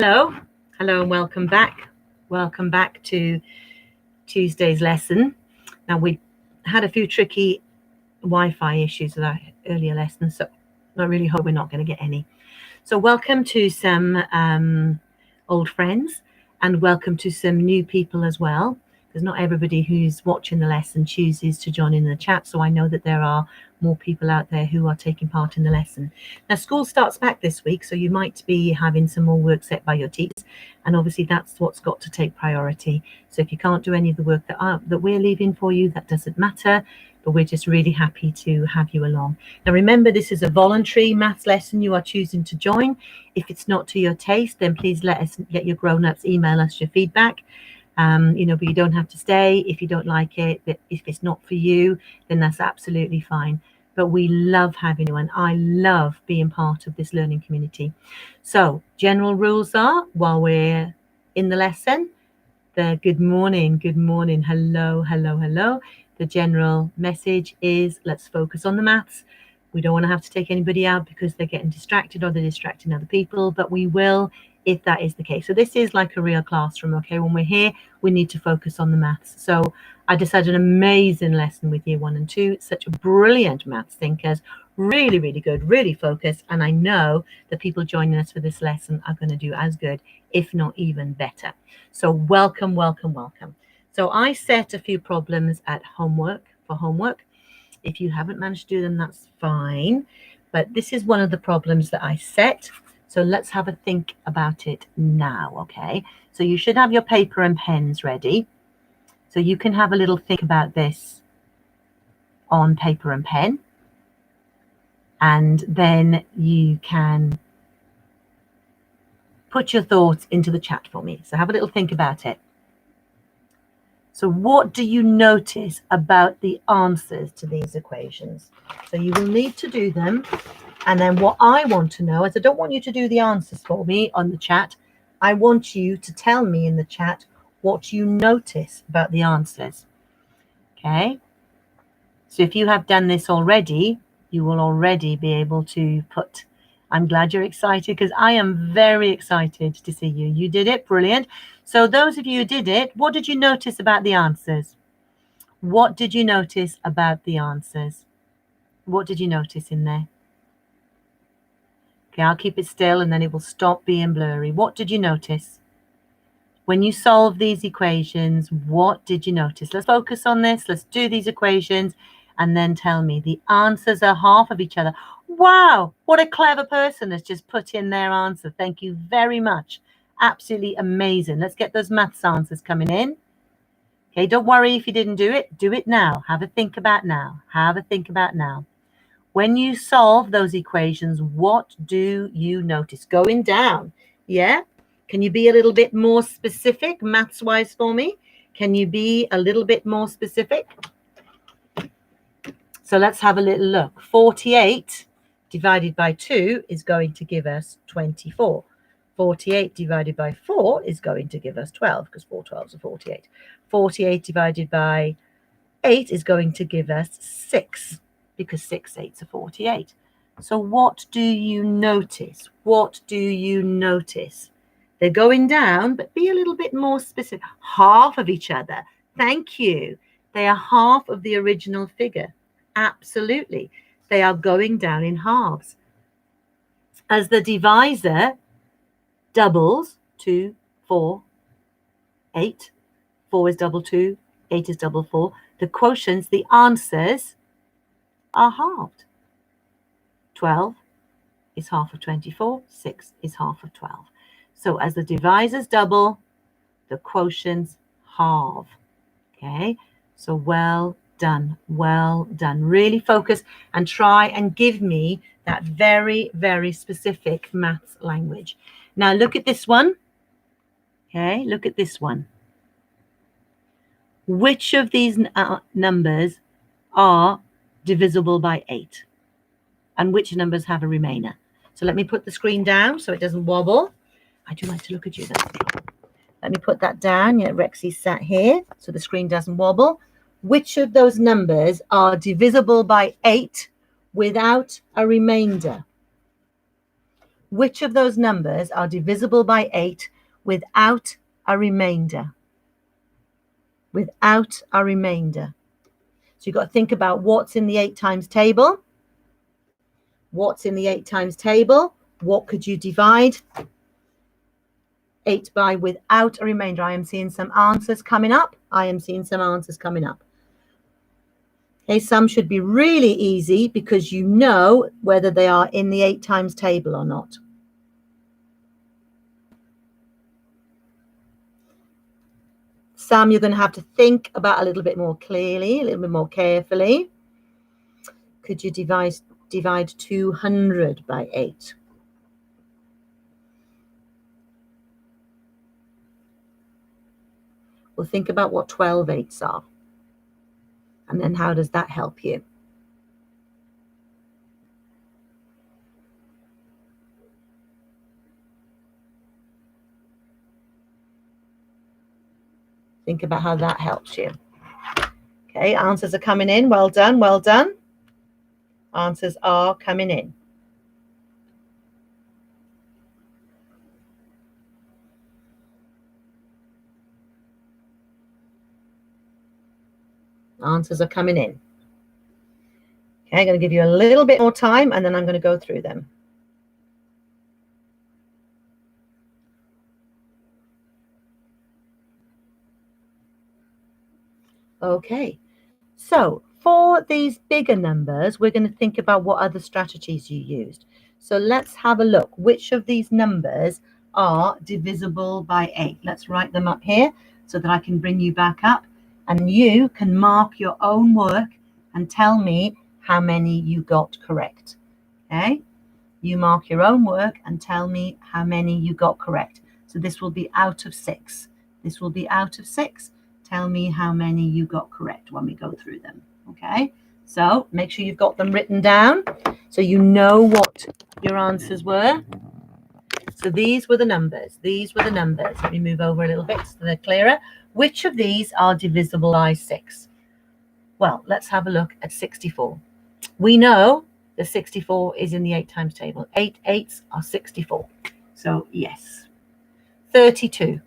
Hello, and welcome back. Welcome back to Tuesday's lesson. Now, we had a few tricky Wi-Fi issues with our earlier lesson, so I really hope we're not going to get any. So welcome to some old friends, and welcome to some new people as well, because not everybody who's watching the lesson chooses to join in the chat, so I know that there are more people out there who are taking part in the lesson. Now, school starts back this week, so you might be having some more work set by your teachers, and obviously that's what's got to take priority. So if you can't do any of the work that we're leaving for you, that doesn't matter, but we're just really happy to have you along. Now, remember, this is a voluntary maths lesson you are choosing to join. If it's not to your taste, then please let your grown-ups email us your feedback. But you don't have to stay if you don't like it. But if it's not for you, then that's absolutely fine. But we love having you, and I love being part of this learning community. So general rules are, while we're in the lesson, the good morning, hello. The general message is, let's focus on the maths. We don't want to have to take anybody out because they're getting distracted or they're distracting other people, but we will if that is the case. So this is like a real classroom, okay? When we're here, we need to focus on the maths. So I just had an amazing lesson with year 1 and 2. Such brilliant maths thinkers, really, really good, really focused. And I know the people joining us for this lesson are going to do as good, if not even better. So welcome. So I set a few problems at homework. If you haven't managed to do them, that's fine. But this is one of the problems that I set. So let's have a think about it now, okay? So you should have your paper and pens ready. So you can have a little think about this on paper and pen. And then you can put your thoughts into the chat for me. So have a little think about it. So what do you notice about the answers to these equations? So you will need to do them. And then what I want to know is, I don't want you to do the answers for me on the chat. I want you to tell me in the chat what you notice about the answers. Okay? So if you have done this already, you will already be able to put, I'm glad you're excited, because I am very excited to see you. You did it. Brilliant. So those of you who did it, what did you notice about the answers? What did you notice about the answers? What did you notice in there? Okay, I'll keep it still and then it will stop being blurry. What did you notice? When you solve these equations, what did you notice? Let's focus on this. Let's do these equations and then tell me. The answers are half of each other. Wow, what a clever person has just put in their answer. Thank you very much. Absolutely amazing. Let's get those maths answers coming in. Okay, don't worry if you didn't do it. Do it now. Have a think about now. When you solve those equations, what do you notice? Going down, yeah? Can you be a little bit more specific maths-wise for me? Can you be a little bit more specific? So let's have a little look. 48 divided by 2 is going to give us 24. 48 divided by 4 is going to give us 12, because 4 12s are 48. 48 divided by 8 is going to give us 6. Because 6 8s are 48. So what do you notice? What do you notice? They're going down, but be a little bit more specific. Half of each other. Thank you. They are half of the original figure. Absolutely. They are going down in halves. As the divisor doubles, 2, 4, 8. 4 is double 2, 8 is double 4. The quotients, the answers, are halved. 12 is half of 24, 6 is half of 12. So as the divisors double, the quotients halve. Okay, so well done. Really focus and try and give me that very, very specific maths language. Now look at this one. Okay, look at this one. Which of these numbers are divisible by 8, and which numbers have a remainder? So let me put the screen down so it doesn't wobble. I do like to look at you. Let me put that down. Yeah, Rexy's sat here so the screen doesn't wobble. Which of those numbers are divisible by 8 without a remainder? Which of those numbers are divisible by 8 without a remainder? Without a remainder. So you've got to think about what's in the 8 times table. What's in the 8 times table? What could you divide 8 by without a remainder? I am seeing some answers coming up. I am seeing some answers coming up. Okay, some should be really easy because you know whether they are in the 8 times table or not. Some you're going to have to think about a little bit more clearly, a little bit more carefully. Could you divide 200 by 8? Well, think about what 12 eighths are. And then how does that help you? Think about how that helps you. Okay, answers are coming in. Well done, well done. Answers are coming in. Answers are coming in. Okay, I'm going to give you a little bit more time and then I'm going to go through them. Okay, so for these bigger numbers, we're going to think about what other strategies you used. So let's have a look. Which of these numbers are divisible by 8? Let's write them up here so that I can bring you back up and you can mark your own work and tell me how many you got correct. Okay, you mark your own work and tell me how many you got correct. So this will be out of 6. This will be out of 6. Tell me how many you got correct when we go through them. Okay, so make sure you've got them written down so you know what your answers were. So these were the numbers. These were the numbers. Let me move over a little bit so they're clearer. Which of these are divisible by 6? Well, let's have a look at 64. We know that 64 is in the 8 times table. 8 eighths are 64. So yes. 32.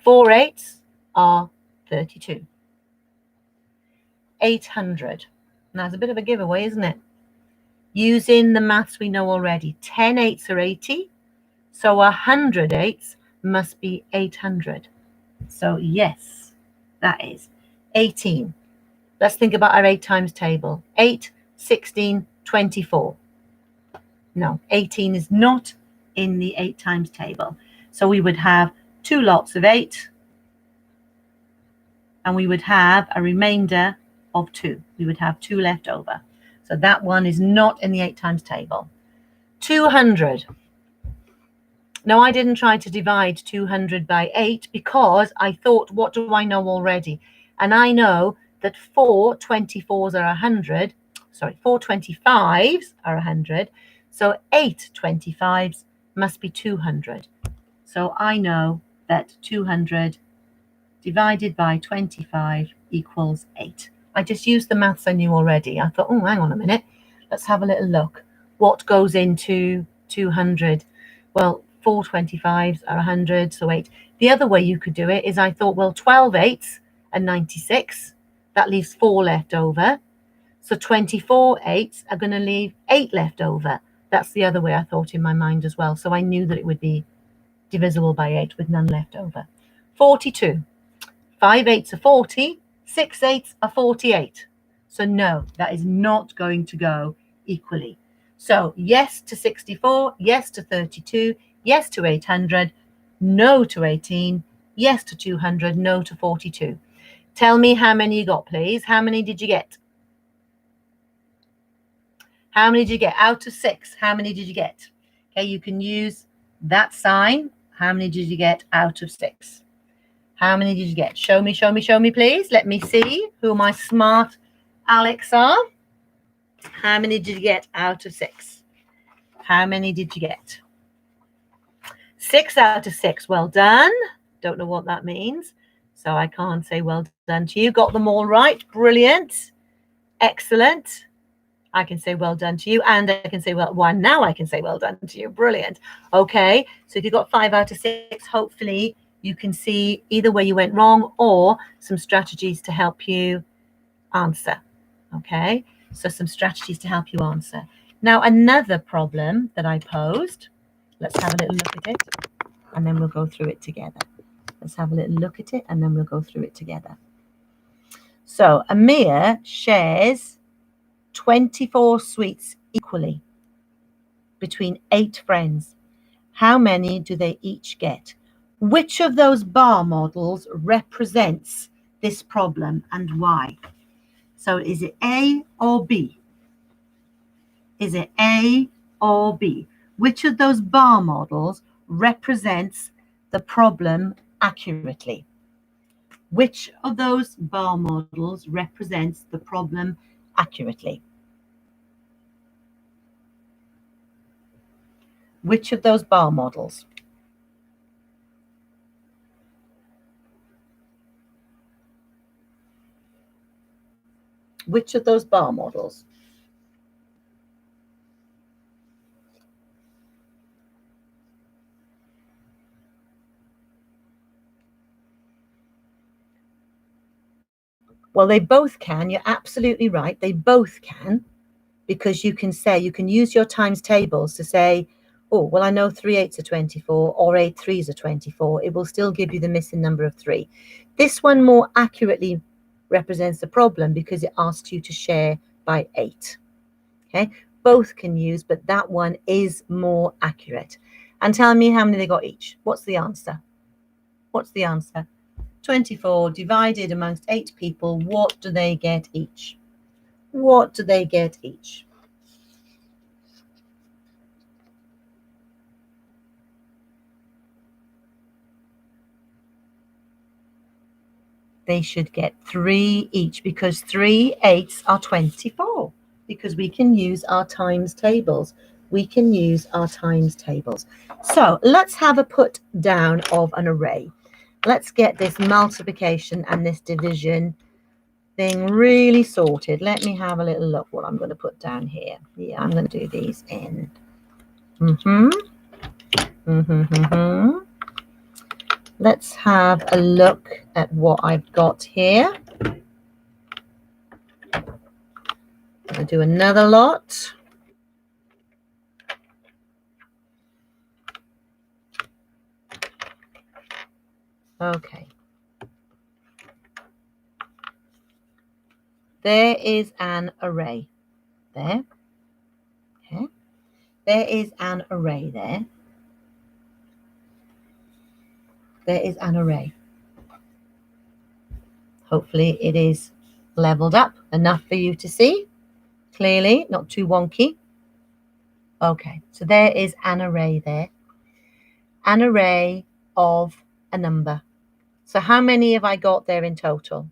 4 eighths are 32. 800. And that's a bit of a giveaway, isn't it? Using the maths we know already. 10 eighths are 80. So 100 eighths must be 800. So yes, that is 18. Let's think about our 8 times table. 8, 16, 24. No, 18 is not in the 8 times table. So we would have 2 lots of 8. And we would have a remainder of 2. We would have 2 left over. So that one is not in the 8 times table. 200. Now, I didn't try to divide 200 by 8 because I thought, what do I know already? And I know that 4 24s are 100. Sorry, 4 25s are 100. So 8 25s must be 200. So I know that 200 divided by 25 equals 8. I just used the maths I knew already. I thought, oh, hang on a minute. Let's have a little look. What goes into 200? Well, 4 25s are 100, so 8. The other way you could do it is I thought, well, 12 eighths are 96. That leaves 4 left over. So 24 eighths are going to leave 8 left over. That's the other way I thought in my mind as well. So I knew that it would be divisible by 8 with none left over. 42. 5 eighths are 40. 6 eighths are 48. So no, that is not going to go equally. So yes to 64, yes to 32, yes to 800, no to 18, yes to 200, no to 42. Tell me how many you got, please. How many did you get? How many did you get? Out of 6, how many did you get? Okay, you can use that sign. How many did you get out of 6? How many did you get? Show me, show me, show me, please. Let me see who my smart Alex are. How many did you get out of 6? How many did you get? 6 out of 6. Well done. Don't know what that means, so I can't say well done to you. Got them all right. Brilliant. Excellent. I can say well done to you, and I can say now I can say well done to you. Brilliant. Okay, so if you got 5 out of 6, hopefully you can see either where you went wrong or some strategies to help you answer. Okay, so some strategies to help you answer. Now, another problem that I posed, let's have a little look at it, and then we'll go through it together. Let's have a little look at it, and then we'll go through it together. So Amir shares 24 sweets equally between 8 friends. How many do they each get? Which of those bar models represents this problem and why? So is it A or B? Is it A or B? Which of those bar models represents the problem accurately? Which of those bar models represents the problem accurately? Which of those bar models? Which of those bar models? Well, they both can. You're absolutely right. They both can, because you can use your times tables to say, oh, well, I know 3 8s are 24 or 8 3s are 24. It will still give you the missing number of 3. This one more accurately represents the problem because it asks you to share by 8. Okay, both can use, but that one is more accurate. And tell me how many they got each. What's the answer? What's the answer? 24 divided amongst 8 people. What do they get each? What do they get each? They should get 3 each, because 3 8s are 24, because we can use our times tables. We can use our times tables. So let's have a put down of an array. Let's get this multiplication and this division thing really sorted. Let me have a little look what I'm going to put down here. Yeah, I'm going to do these in. Let's have a look at what I've got here. I'll do another lot. Okay. There is an array there. Okay. There is an array there. There is an array. Hopefully it is leveled up enough for you to see clearly, not too wonky. Okay, so there is an array there. An array of a number. So how many have I got there in total?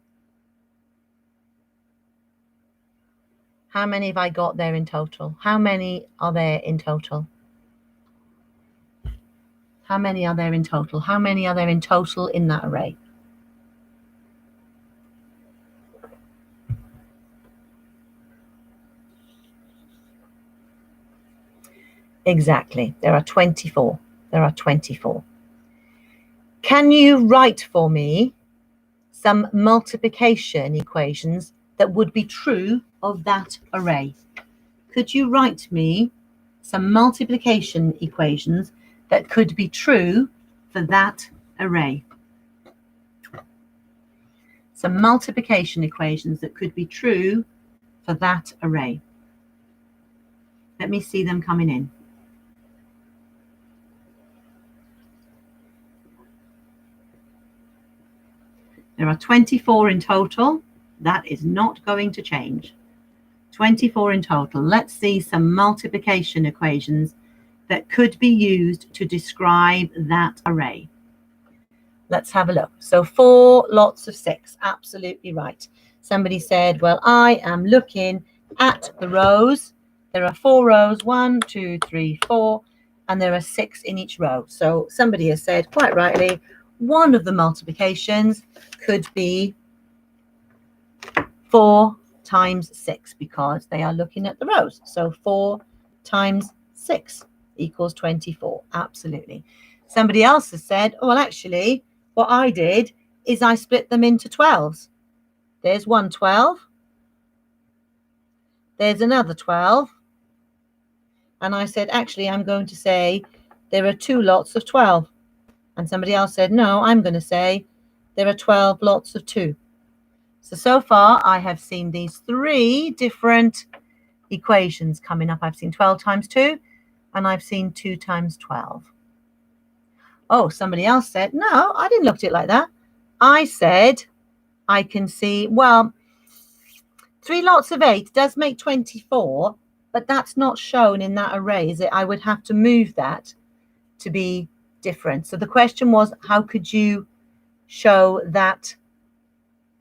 How many have I got there in total? How many are there in total? How many are there in total? How many are there in total in that array? Exactly. There are 24. There are 24. Can you write for me some multiplication equations that would be true of that array? Could you write me some multiplication equations that could be true for that array? Some multiplication equations that could be true for that array. Let me see them coming in. There are 24 in total. That is not going to change. 24 in total. Let's see some multiplication equations that could be used to describe that array. Let's have a look. So 4 lots of 6. Absolutely right. Somebody said, well, I am looking at the rows. There are 4 rows, 1, 2, 3, 4, and there are 6 in each row. So somebody has said, quite rightly, one of the multiplications could be 4 times 6 because they are looking at the rows. So 4 times 6 equals 24. Absolutely. Somebody else has said, oh, well, actually, what I did is I split them into 12s. There's one 12. There's another 12. And I said, actually, I'm going to say there are 2 lots of 12. And somebody else said, no, I'm going to say there are 12 lots of 2. So far, I have seen these 3 different equations coming up. I've seen 12 times 2, and I've seen 2 times 12. Oh, somebody else said, no, I didn't look at it like that. I said, I can see, well, 3 lots of 8 does make 24, but that's not shown in that array, is it? I would have to move that to be different. So the question was, how could you show that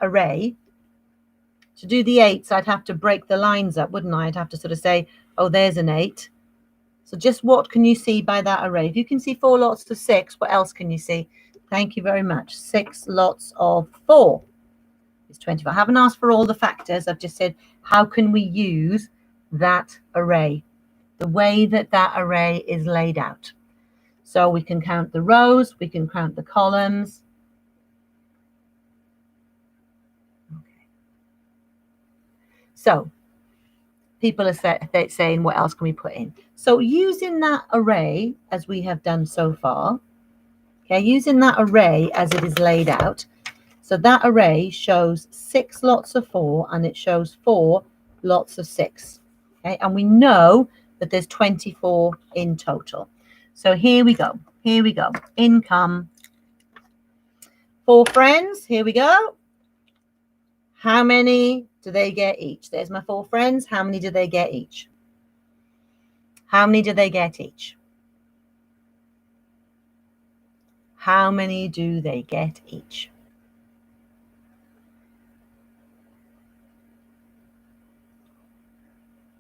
array? To do the 8s, I'd have to break the lines up, wouldn't I? I'd have to sort of say, oh, there's an 8. So just what can you see by that array? If you can see 4 lots of 6, what else can you see? Thank you very much. 6 lots of 4 is 24. I haven't asked for all the factors. I've just said, how can we use that array? The way that that array is laid out. So we can count the rows, we can count the columns. Okay. So people are saying, what else can we put in? So using that array, as we have done so far, okay, using that array as it is laid out, so that array shows 6 lots of 4 and it shows 4 lots of 6. Okay, and we know that there's 24 in total. So here we go. Here we go. Income. 4 friends. Here we go. How many do they get each? There's my 4 friends. How many do they get each? How many do they get each? How many do they get each?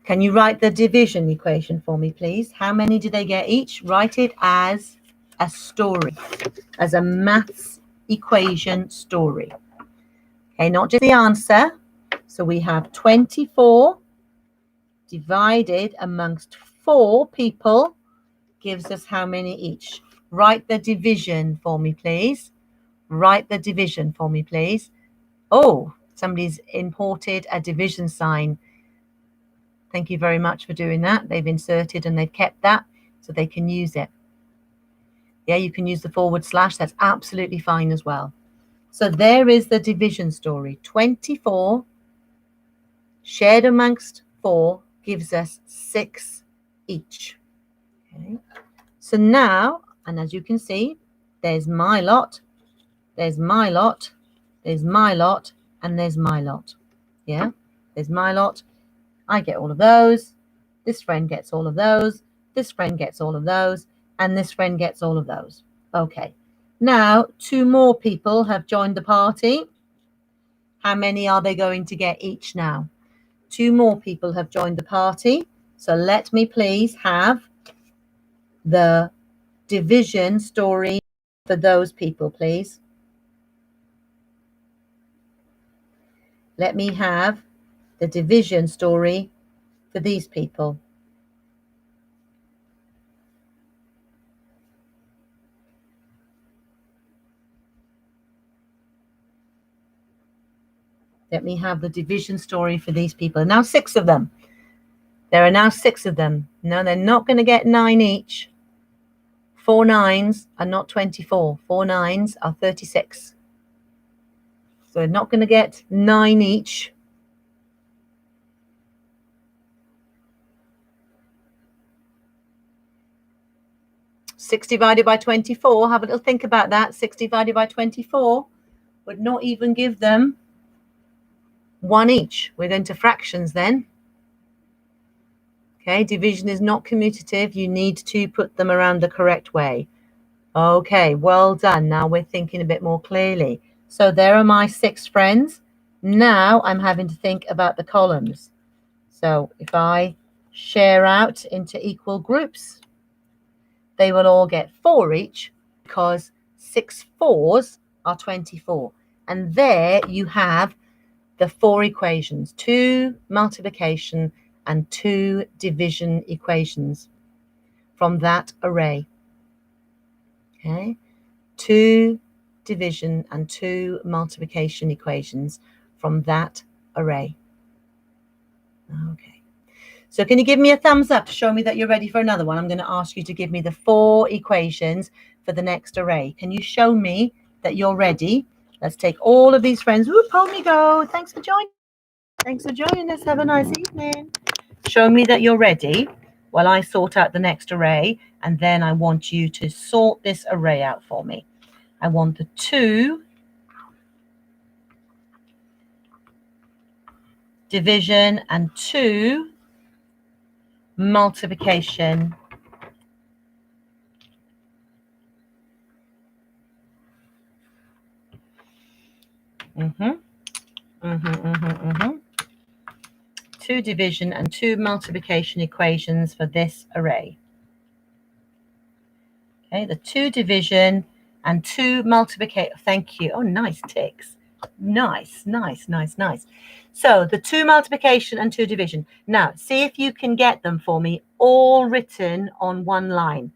Can you write the division equation for me, please? How many do they get each? Write it as a story, as a maths equation story. Okay, not just the answer. So we have 24 divided amongst 4 people gives us how many each? Write the division for me, please. Write the division for me, please. Oh, somebody's imported a division sign. Thank you very much for doing that. They've inserted and they've kept that so they can use it. Yeah, you can use the /. That's absolutely fine as well. So there is the division story. 24 shared amongst 4 gives us 6 each. Okay. So now, and as you can see, there's my lot, there's my lot, there's my lot, and there's my lot. Yeah, there's my lot. I get all of those. This friend gets all of those. This friend gets all of those. And this friend gets all of those. Okay. Now, 2 more people have joined the party. How many are they going to get each now? 2 more people have joined the party. So let me please have the division story for those people, please. Let me have the division story for these people. Let me have the division story for these people. Now 6 of them. There are now 6 of them. No, they're not going to get 9 each. 4 9s are not 24. 4 9s are 36. So they're not going to get 9 each. Six divided by 24. Have a little think about that. 6 divided by 24 would not even give them 1 each. We're going to fractions then. Okay, division is not commutative. You need to put them around the correct way. Okay, well done. Now we're thinking a bit more clearly. So there are my 6 friends. Now I'm having to think about the columns. So if I share out into equal groups, they will all get 4 each because 6 4s are 24. And there you have the 4 equations, 2 multiplication and 2 division equations from that array. Okay, 2 division and 2 multiplication equations from that array. Okay, so can you give me a thumbs up to show me that you're ready for another one? I'm going to ask you to give me the 4 equations for the next array. Can you show me that you're ready? Let's take all of these friends. Whoop, hold me go. Thanks for joining. Thanks for joining us. Have a nice evening. Show me that you're ready while I sort out the next array, and then I want you to sort this array out for me. I want the 2 division and 2 multiplication two division and 2 multiplication equations for this array. Okay, the 2 division and 2 multiplication. Thank you. Oh, nice ticks. Nice, nice, nice, nice. So the 2 multiplication and 2 division. Now, see if you can get them for me all written on one line.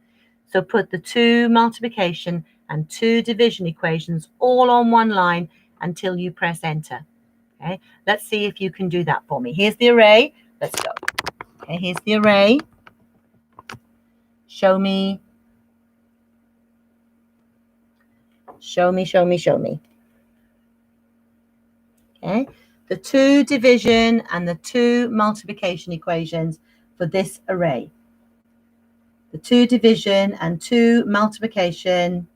So put the 2 multiplication and 2 division equations all on one line until you press enter. Okay, let's see if you can do that for me. Here's the array. Let's go. Okay, here's the array. Show me. Show me, show me, show me. Okay, the 2 division and the 2 multiplication equations for this array. The 2 division and 2 multiplication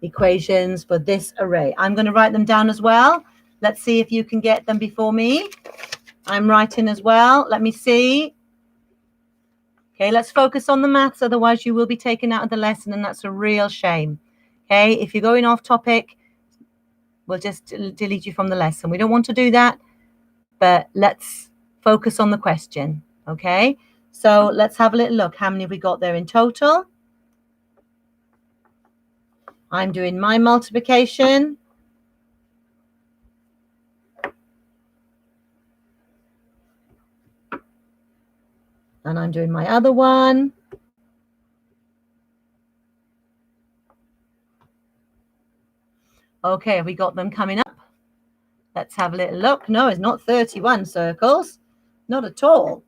equations for this array. I'm going to write them down as well. Let's see if you can get them before me. I'm writing as well. Let me see. Okay, let's focus on the maths, otherwise you will be taken out of the lesson, and that's a real shame. Okay, if you're going off topic, we'll just delete you from the lesson. We don't want to do that, but let's focus on the question. Okay, so let's have a little look. How many have we got there in total? I'm doing my multiplication. And I'm doing my other one. Okay, have we got them coming up? Let's have a little look. No, it's not 31 circles. Not at all.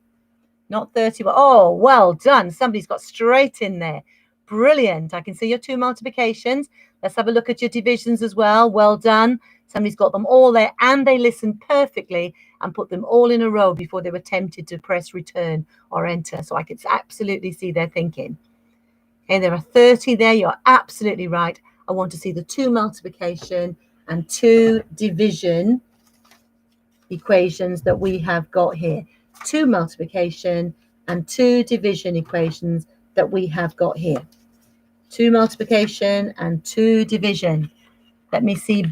Not 31. Oh, well done. Somebody's got straight in there. Brilliant. I can see your 2 multiplications. Let's have a look at your divisions as well. Well done. Somebody's got them all there, and they listened perfectly and put them all in a row before they were tempted to press return or enter. So I could absolutely see their thinking. Okay, there are 30 there. You're absolutely right. I want to see the 2 multiplication and 2 division equations that we have got here. 2 multiplication and 2 division equations that we have got here. 2 multiplication and 2 division. Let me see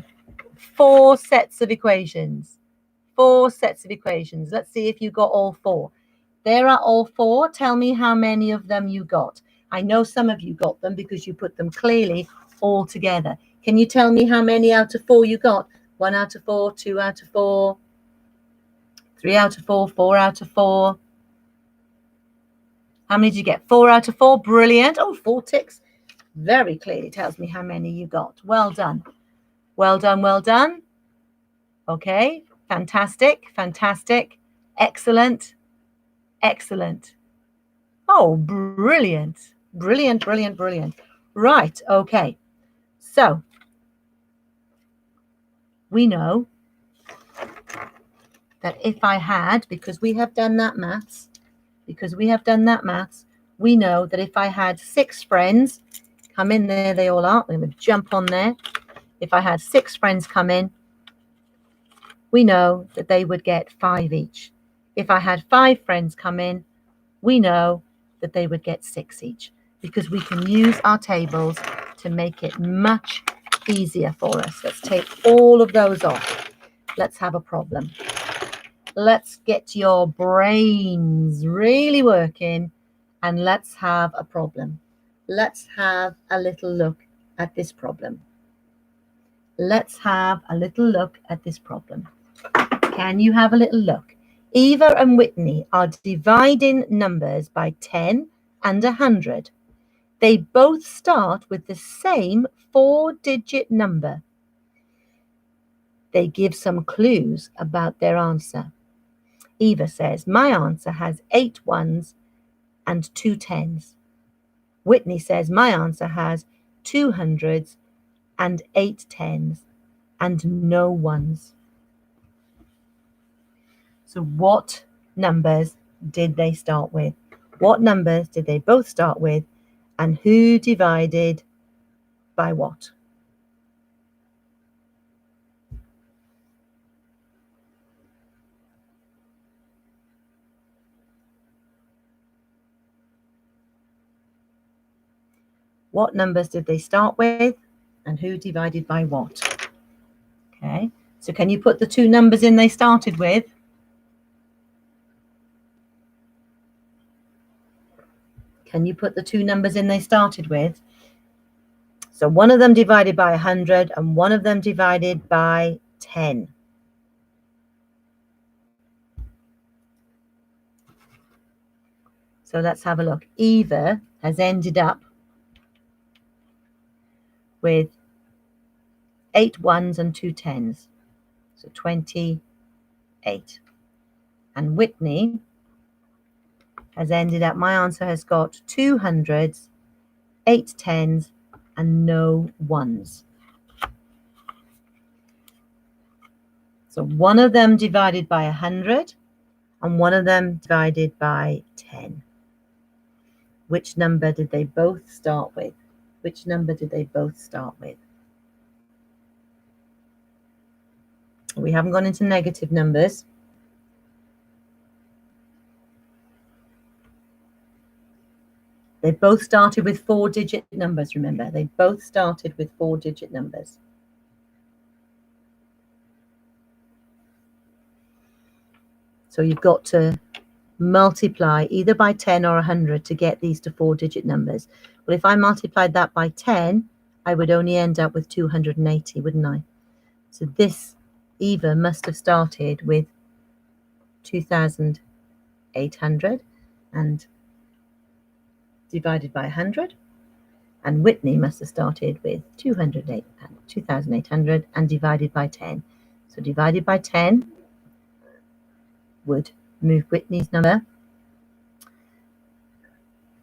4 sets of equations. 4 sets of equations. Let's see if you got all 4. There are all 4. Tell me how many of them you got. I know some of you got them because you put them clearly all together. Can you tell me how many out of 4 you got? 1 out of 4, 2 out of 4, 3 out of 4, 4 out of 4. How many did you get? 4 out of 4. Brilliant. Oh, 4 ticks. Very clearly tells me how many you got. Well done. Well done, well done. Okay, fantastic, fantastic. Excellent, excellent. Oh, brilliant, brilliant, brilliant, brilliant. Right, okay. So, we know that if I had, because we have done that maths, we know that if I had 6 friends come in there, they all are. I'm going to jump on there. If I had 6 friends come in, we know that they would get 5 each. If I had 5 friends come in, we know that they would get 6 each, because we can use our tables to make it much easier for us. Let's take all of those off. Let's have a problem. Let's get your brains really working, and let's have a problem. Let's have a little look at this problem. let's have a little look at this problem. Can you have a little look? Eva and Whitney are dividing numbers by 10 and 100. They both start with the same 4-digit number. They give some clues about their answer. Eva says, my answer has 8 ones and 2 tens. Whitney says, my answer has 2 hundreds and 8 tens and no ones. So what numbers did they start with? What numbers did they both start with? And who divided by what? What numbers did they start with? And who divided by what? Okay, so can you put the 2 numbers in they started with? Can you put the 2 numbers in they started with? So one of them divided by 100 and one of them divided by 10. So let's have a look. Eva has ended up with 8 ones and 2 tens. So 28. And Whitney has ended up, my answer has got 2 hundreds, 8 tens, and no ones. So one of them divided by 100 and one of them divided by 10. Which number did they both start with? Which number did they both start with? We haven't gone into negative numbers. They both started with 4-digit numbers, remember. They both started with 4-digit numbers. So you've got to multiply either by 10 or 100 to get these to 4-digit numbers. Well, if I multiplied that by 10, I would only end up with 280, wouldn't I? So this Eva must have started with 2,800 and divided by 100. And Whitney must have started with 2,800 and divided by 10. So divided by 10 would move Whitney's number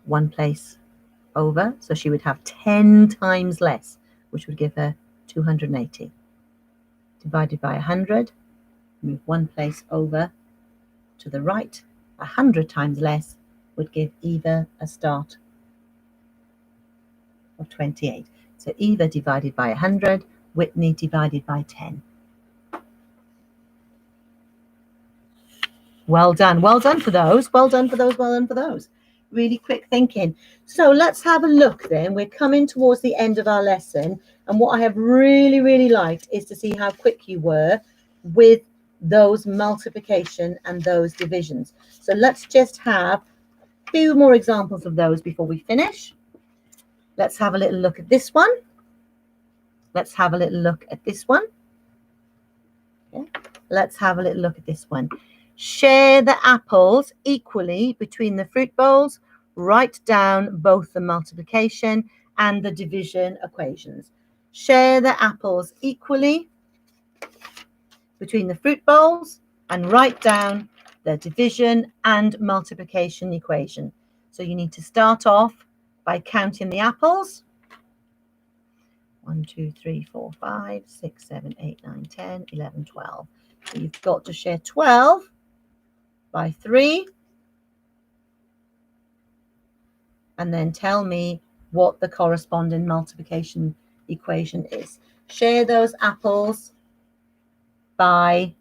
1 place over. So she would have 10 times less, which would give her 280. Divided by 100, move 1 place over to the right. 100 times less would give Eva a start of 28. So Eva divided by 100, Whitney divided by 10. Well done. Well done for those. Well done for those. Well done for those. Really quick thinking. So let's have a look then. We're coming towards the end of our lesson. And what I have really, really liked is to see how quick you were with those multiplication and those divisions. So let's just have a few more examples of those before we finish. Let's have a little look at this one. Let's have a little look at this one. Okay. Let's have a little look at this one. Share the apples equally between the fruit bowls. Write down both the multiplication and the division equations. Share the apples equally between the fruit bowls and write down the division and multiplication equation. So you need to start off by counting the apples. 1, 2, 3, 4, 5, 6, 7, 8, 9, 10, 11, 12. So you've got to share 12 by 3. And then tell me what the corresponding multiplication equation is. Share those apples by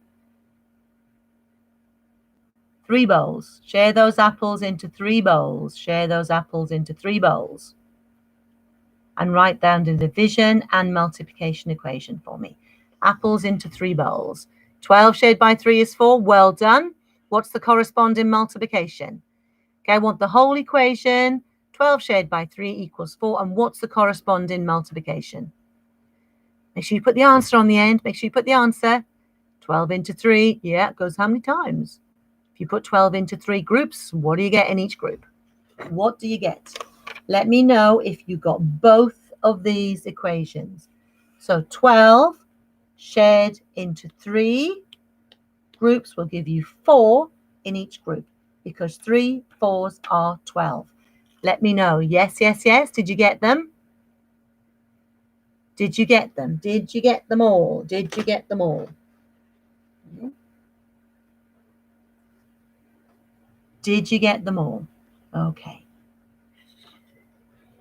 3 bowls. Share those apples into 3 bowls. Share those apples into 3 bowls. And write down the division and multiplication equation for me. Apples into 3 bowls. 12 shared by 3 is 4. Well done. What's the corresponding multiplication? Okay, I want the whole equation. 12 shared by 3 equals 4. And what's the corresponding multiplication? Make sure you put the answer on the end. Make sure you put the answer. 12 into 3, yeah, it goes how many times? If you put 12 into 3 groups, what do you get in each group? What do you get? Let me know if you got both of these equations. So 12 shared into 3 groups will give you 4 in each group, because 3 4s are 12. Let me know. Yes, yes, yes. Did you get them? Did you get them? Did you get them all? Did you get them all? Did you get them all? Okay.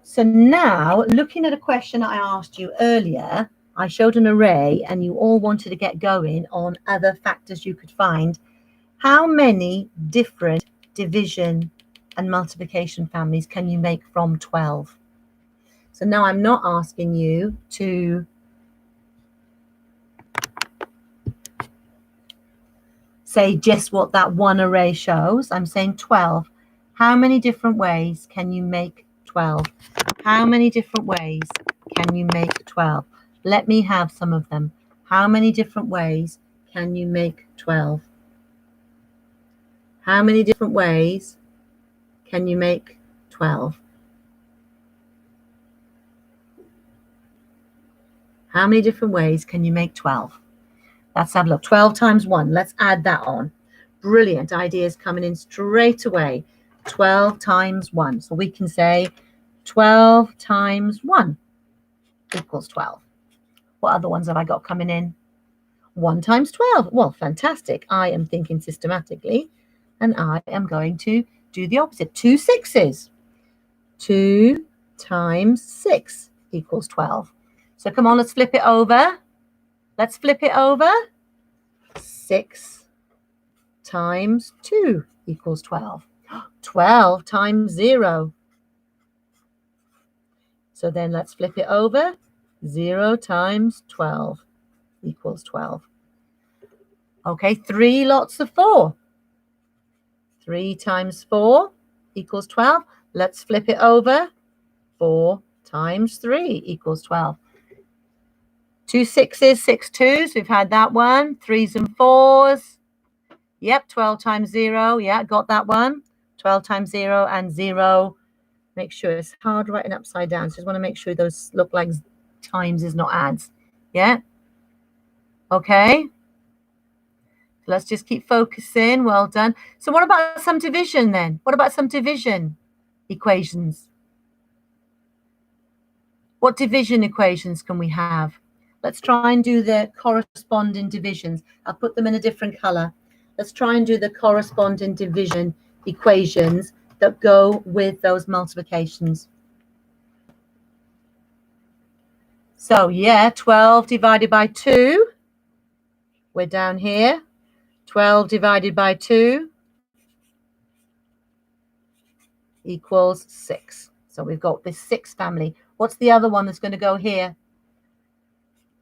So now, looking at a question I asked you earlier, I showed an array and you all wanted to get going on other factors you could find. How many different division and multiplication families can you make from 12? So now I'm not asking you to say just what that one array shows. I'm saying 12. How many different ways can you make 12? How many different ways can you make 12? Let me have some of them. How many different ways can you make 12? How many different ways can you make 12? How many different ways can you make 12? Let's have a look. 12 times 1. Let's add that on. Brilliant ideas coming in straight away. 12 times 1. So we can say 12 times 1 equals 12. What other ones have I got coming in? 1 times 12. Well, fantastic. I am thinking systematically, and I am going to do the opposite. 2 6s. 2 times 6 equals 12. So come on, let's flip it over. Let's flip it over. 6 times 2 equals 12. 12 times 0. So then let's flip it over. 0 times 12 equals 12. Okay, 3 lots of 4. 3 times 4 equals 12. Let's flip it over. 4 times 3 equals 12. 2 6s, 6 2s. We've had that one. 3s and 4s. Yep, 12 times 0. Yeah, got that one. 12 times 0 and 0. Make sure it's hard writing upside down. So just want to make sure those look like times is not adds. Yeah. Okay. Let's just keep focusing. Well done. So what about some division then? What about some division equations? What division equations can we have? Let's try and do the corresponding divisions. I'll put them in a different color. Let's try and do the corresponding division equations that go with those multiplications. So yeah, 12 divided by 2. We're down here. 12 divided by 2 equals 6. So we've got this 6 family. What's the other one that's going to go here?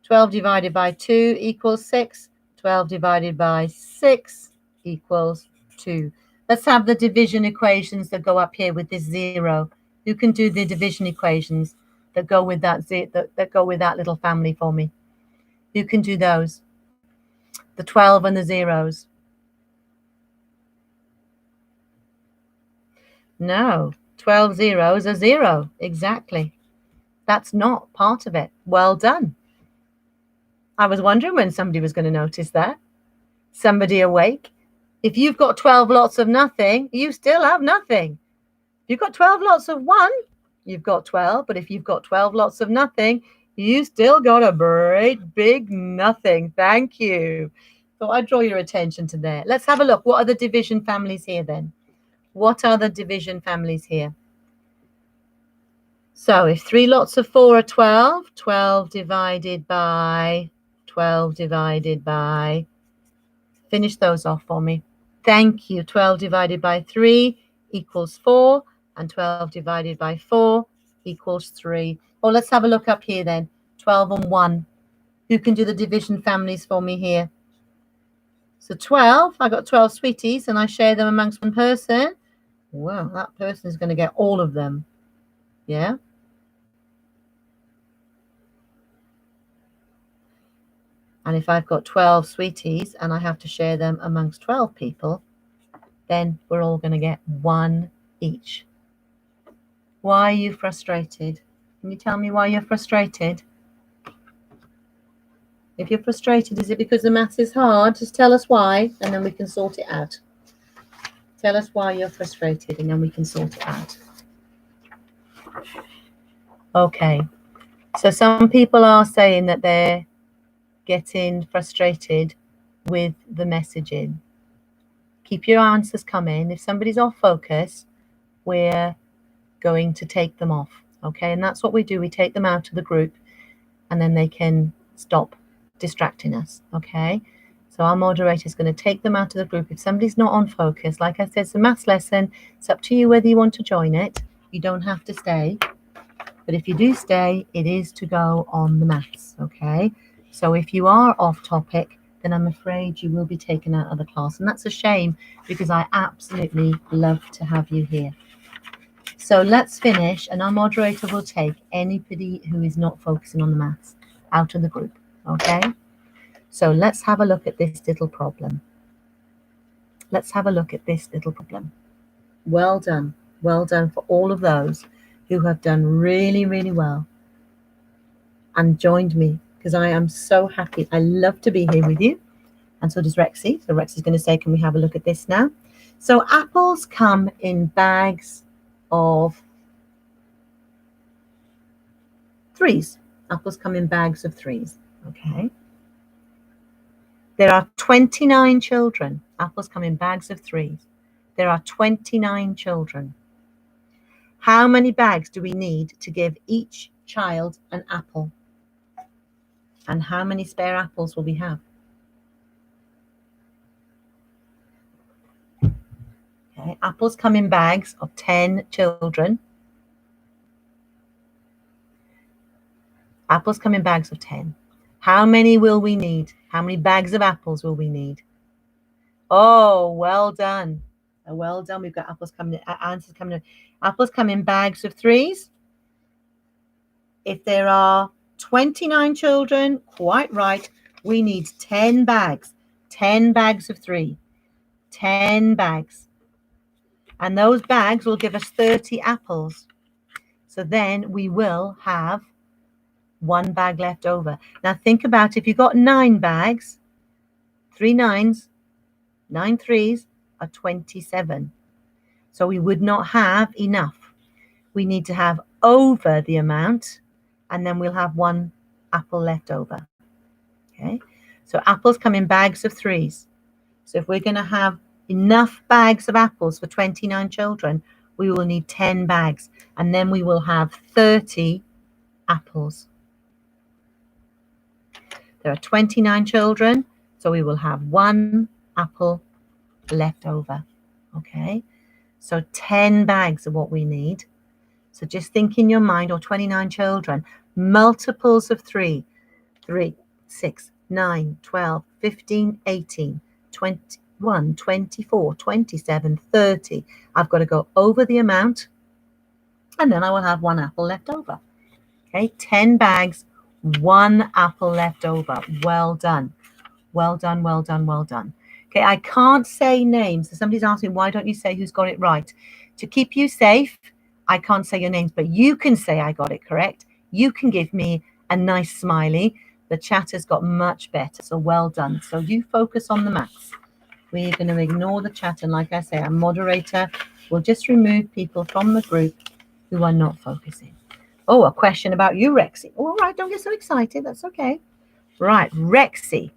12 divided by 2 equals 6. 12 divided by 6 equals 2. Let's have the division equations that go up here with this 0. Who can do the division equations that go with that that go with that little family for me? Who can do those? The 12 and the zeros. No, 12 zeros are 0. Exactly. That's not part of it. Well done. I was wondering when somebody was going to notice that. Somebody awake. If you've got 12 lots of nothing, you still have nothing. If you've got 12 lots of 1, you've got 12. But if you've got 12 lots of nothing, you still got a great big nothing. Thank you. So I draw your attention to there. Let's have a look. What are the division families here then? What are the division families here? So if 3 lots of 4 are 12, 12 divided by 12 divided by, finish those off for me. Thank you. 12 divided by 3 equals 4, and 12 divided by 4 equals 3. Oh, let's have a look up here then. 12 and 1. Who can do the division families for me here? So 12, I got 12 sweeties, and I share them amongst one person. Well, that person is going to get all of them. Yeah. And if I've got 12 sweeties and I have to share them amongst 12 people, then we're all going to get one each. Why are you frustrated? Can you tell me why you're frustrated? If you're frustrated, is it because the maths is hard? Just tell us why, and then we can sort it out. Tell us why you're frustrated, and then we can sort it out. Okay, so some people are saying that they're getting frustrated with the messaging. Keep your answers coming. If somebody's off focus, we're going to take them off. Okay, and that's what we do. We take them out of the group, and then they can stop distracting us. Okay, so our moderator is going to take them out of the group. If somebody's not on focus, like I said, it's a maths lesson. It's up to you whether you want to join it. You don't have to stay, but if you do stay, it is to go on the maths. Okay, so if you are off topic, then I'm afraid you will be taken out of the class, and that's a shame because I absolutely love to have you here. So let's finish, and our moderator will take anybody who is not focusing on the maths out of the group. Okay, so let's have a look at this little problem. Let's have a look at this little problem. Well done for all of those who have done really, really well and joined me, because I am so happy. I love to be here with you, and so does Rexy. So Rexy's going to say, can we have a look at this now? So apples come in bags of 3s. Apples come in bags of 3s. Okay. There are 29 children. Apples come in bags of 3s. There are 29 children. How many bags do we need to give each child an apple? And how many spare apples will we have? Okay. Apples come in bags of 10 children. Apples come in bags of 10. How many will we need? How many bags of apples will we need? Oh, well done. Well done. We've got apples coming in, answers coming in. Apples come in bags of 3s. If there are 29 children, quite right, we need 10 bags. 10 bags of 3. 10 bags. And those bags will give us 30 apples. So then we will have 1 bag left over. Now think about if you've got 9 bags, 3 9s, 9 3s are 27. So we would not have enough. We need to have over the amount, and then we'll have 1 apple left over. Okay, so apples come in bags of 3s. So if we're going to have enough bags of apples for 29 children, we will need 10 bags, and then we will have 30 apples. There are 29 children, so we will have 1 apple left over. Okay, so 10 bags are what we need. So just think in your mind, or 29 children, multiples of 3, 3, 6, 9, 12, 15, 18, 21, 24, 27, 30. I've got to go over the amount, and then I will have 1 apple left over. Okay, 10 bags, 1 apple left over. Well done. Well done, well done, well done. Okay, I can't say names. So somebody's asking, why don't you say who's got it right? To keep you safe, I can't say your names, but you can say I got it correct. You can give me a nice smiley. The chat has got much better, so well done. So you focus on the maths. We're going to ignore the chat, and like I say, our moderator will just remove people from the group who are not focusing. Oh, a question about you, Rexy. All right, don't get so excited. That's okay. Right, Rexy.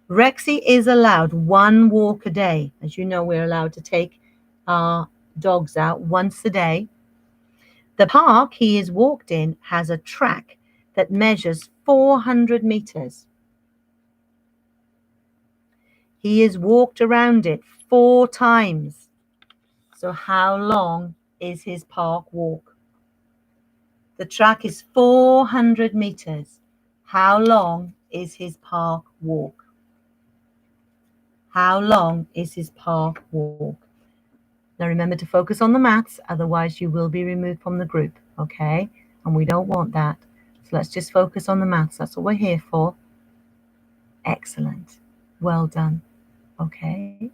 Rexy is allowed 1 walk a day. As you know, we're allowed to take our dogs out once a day. The park he is walked in has a track that measures 400 meters. He has walked around it 4 times. So how long is his park walk? The track is 400 meters. How long is his park walk? How long is his park walk? Now remember to focus on the maths, otherwise you will be removed from the group, okay? And we don't want that. So let's just focus on the maths. That's what we're here for. Excellent. Well done. Okay.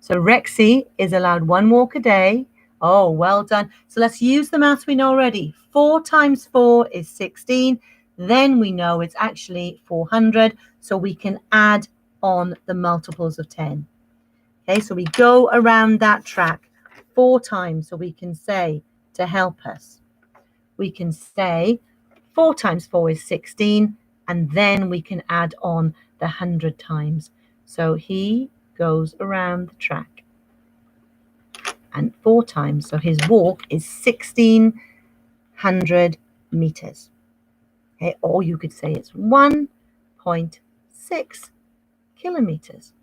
So Rexy is allowed 1 walk a day. Oh, well done. So let's use the maths we know already. 4 times 4 is 16. Then we know it's actually 400. So we can add on the multiples of 10. Okay, so we go around that track 4 times. So we can say, to help us, we can say 4 times 4 is 16. And then we can add on the 100 times. So he goes around the track and 4 times. So his walk is 1600 meters. Okay, or you could say it's 1.6 kilometers.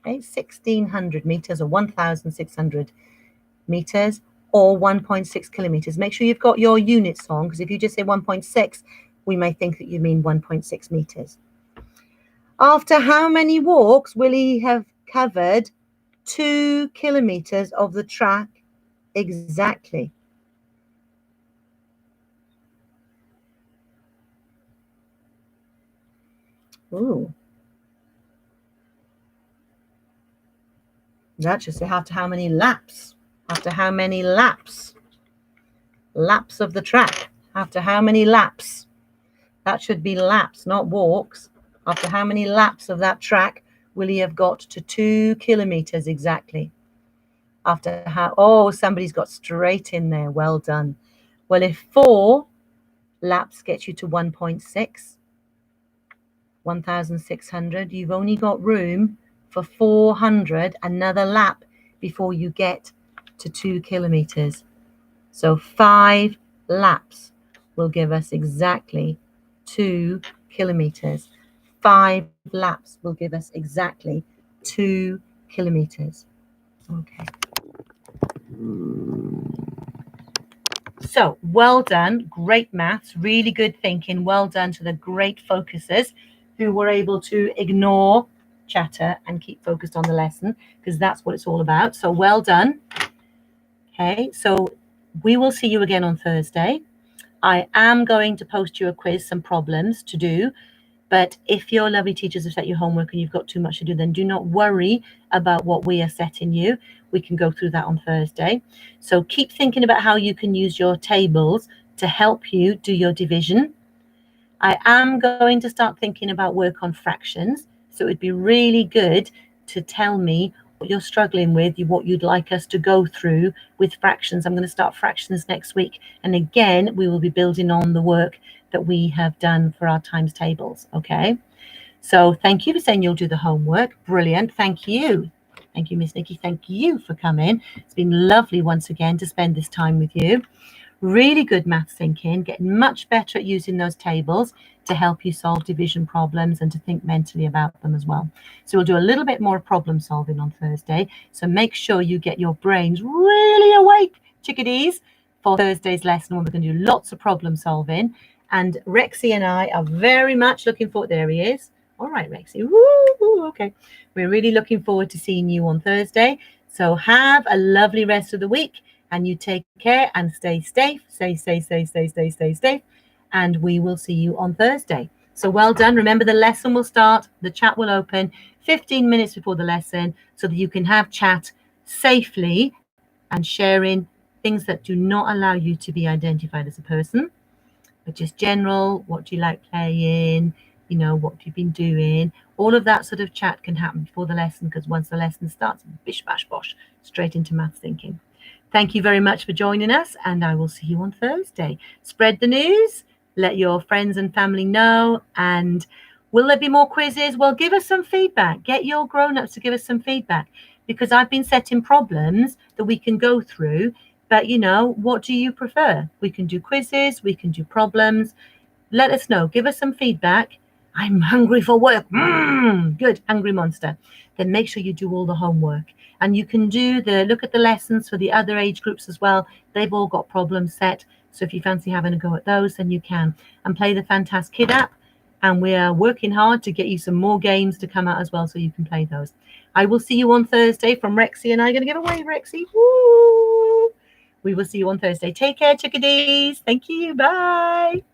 Okay, 1600 meters or 1600 meters or 1.6 kilometers. Make sure you've got your units on, because if you just say 1.6, we may think that you mean 1.6 meters. After how many walks will he have covered 2 kilometers of the track exactly? Ooh. That should say after how many laps? After how many laps? Laps of the track. After how many laps? That should be laps, not walks. After how many laps of that track will he have got to 2 kilometers exactly? After how? Oh, somebody's got straight in there. Well done. Well, if 4 laps get you to 1.6, 1,600, you've only got room for 400, another lap before you get to 2 kilometers. So 5 laps will give us exactly 2 kilometers. 5 laps will give us exactly 2 kilometers. Okay. So well done. Great maths. Really good thinking. Well done to the great focusers who were able to ignore chatter and keep focused on the lesson, because that's what it's all about. So well done. Okay, so we will see you again on Thursday. I am going to post you a quiz, some problems to do. But if your lovely teachers have set you homework and you've got too much to do, then do not worry about what we are setting you. We can go through that on Thursday. So keep thinking about how you can use your tables to help you do your division. I am going to start thinking about work on fractions. So it would be really good to tell me what you're struggling with, what you'd like us to go through with fractions. I'm going to start fractions next week. And again, we will be building on the work that we have done for our times tables. Okay. So thank you for saying you'll do the homework. Brilliant. Thank you. Thank you, Miss Nikki. Thank you for coming. It's been lovely once again to spend this time with you. Really good maths thinking, getting much better at using those tables to help you solve division problems and to think mentally about them as well. So we'll do a little bit more problem solving on Thursday. So make sure you get your brains really awake, chickadees, for Thursday's lesson, where we're going to do lots of problem solving. And Rexy and I are very much looking forward. There he is. All right, Rexy. Woo, okay. We're really looking forward to seeing you on Thursday. So have a lovely rest of the week. And you take care and stay safe, stay safe. And we will see you on Thursday. So well done. Remember, the lesson will start, the chat will open 15 minutes before the lesson so that you can have chat safely and sharing things that do not allow you to be identified as a person, but just general, what do you like playing, what you've been doing. All of that sort of chat can happen before the lesson, because once the lesson starts, bish, bash, bosh, straight into maths thinking. Thank you very much for joining us, and I will see you on Thursday. Spread the news, let your friends and family know, and will there be more quizzes? Well, give us some feedback. Get your grown-ups to give us some feedback, because I've been setting problems that we can go through, but what do you prefer? We can do quizzes, we can do problems. Let us know. Give us some feedback. I'm hungry for work. Good, hungry monster. Then make sure you do all the homework. And you can look at the lessons for the other age groups as well. They've all got problems set. So if you fancy having a go at those, then you can. And play the Fantastic Kid app. And we are working hard to get you some more games to come out as well, so you can play those. I will see you on Thursday from Rexy, and I'm going to give away Rexy. Woo! We will see you on Thursday. Take care, chickadees. Thank you. Bye.